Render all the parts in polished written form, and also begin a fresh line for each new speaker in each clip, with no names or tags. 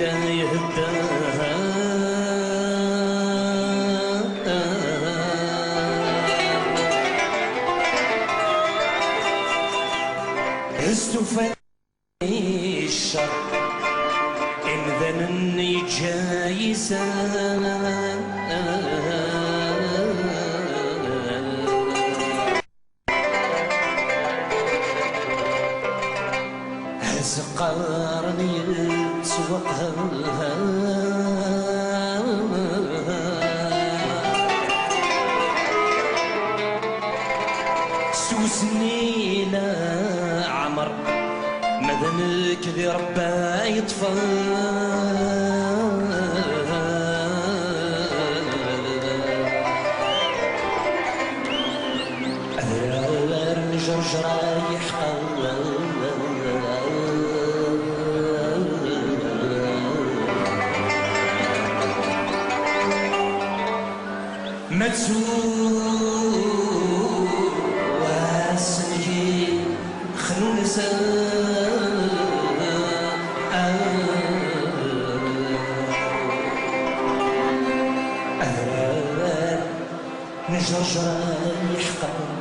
لا يهداها استوفاني الشر إن ذنني جايسا قارني تسوقها سوسني لا عمر مذنك ذي ربا يطفى جرجر يحقى متسوق واسنجي خلون نجرجر يحقا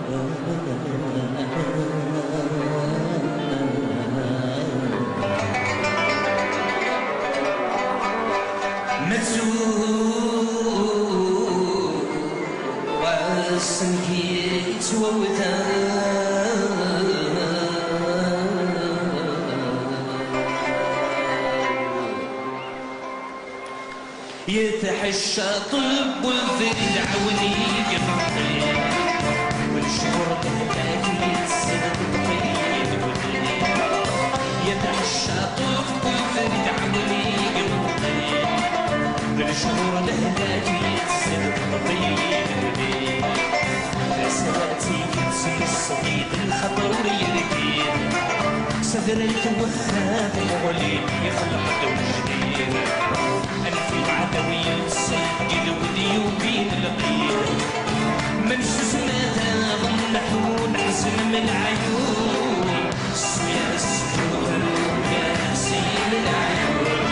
سنكي توتا يتحشى طلب والذل عوني يقضي والشهر تهداك يتسد الطيب والليل يتحشى طلب والذل عوني يقضي والشهر تهداك يتسد الطيب والليل سلاتي كنسي الصديق الخطر يركين صدرت وخاف مغلي يخلق دون جديد أنا في العدوية السجل وديوبين القيد من سزمتها ضمنحون حزن من عيون سويا السجون يا سيل العيون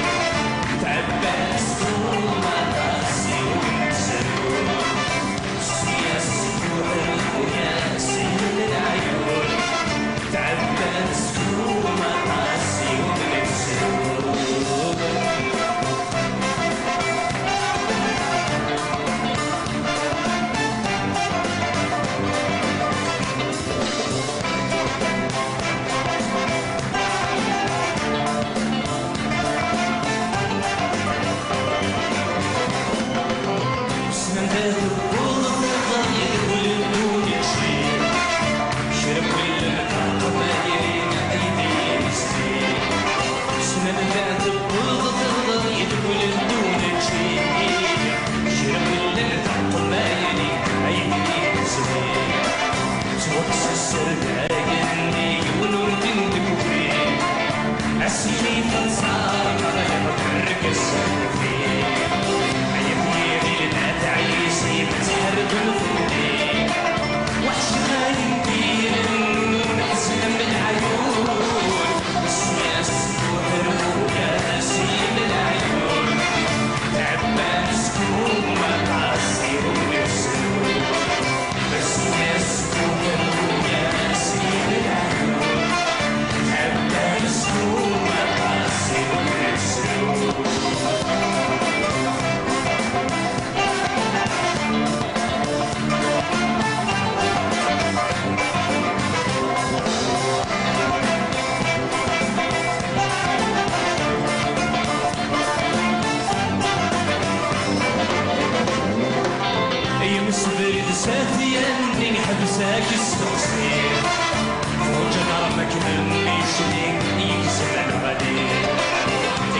تعبى السجون راسي ومسلون سويا السجون يا سيل العيون تعبى السجون راسي ومسلون حبسك السوسين فوجد رمك مني شريك يكسب الغدي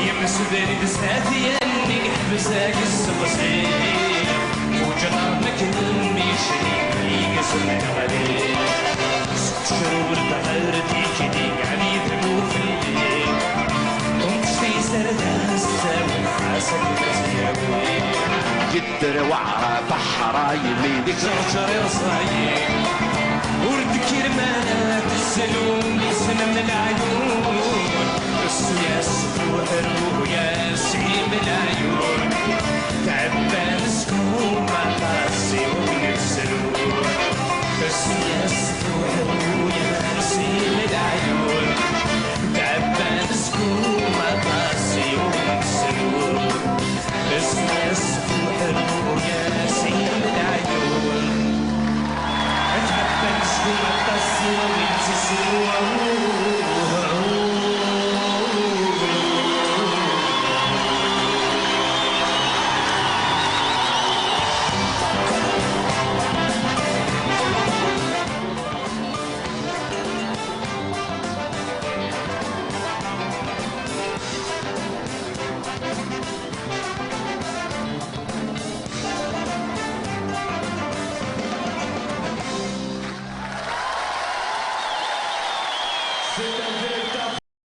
يمسبر بساتي اني حبسك السوسين فوجد رمك مني شريك يكسب الغدي شرور تغردي كدي يعني ذنوب الليل كنت في سردها الساوي حاسب بزياوي
جدر وعرة بحرة يمينك
جرجر صايم ورد كرمانات السلوم يسمى من العيون يسبوح الرؤيا سيم العيون تعبان سكومة قاسي ومنسلون بس يسبوح الرؤيا سيم العيون تعبان سكومة قاسي ومنسلون بس يسبوح الرؤيا سيم العيون تعبان سكومة قاسي ومنسلون
Sit down.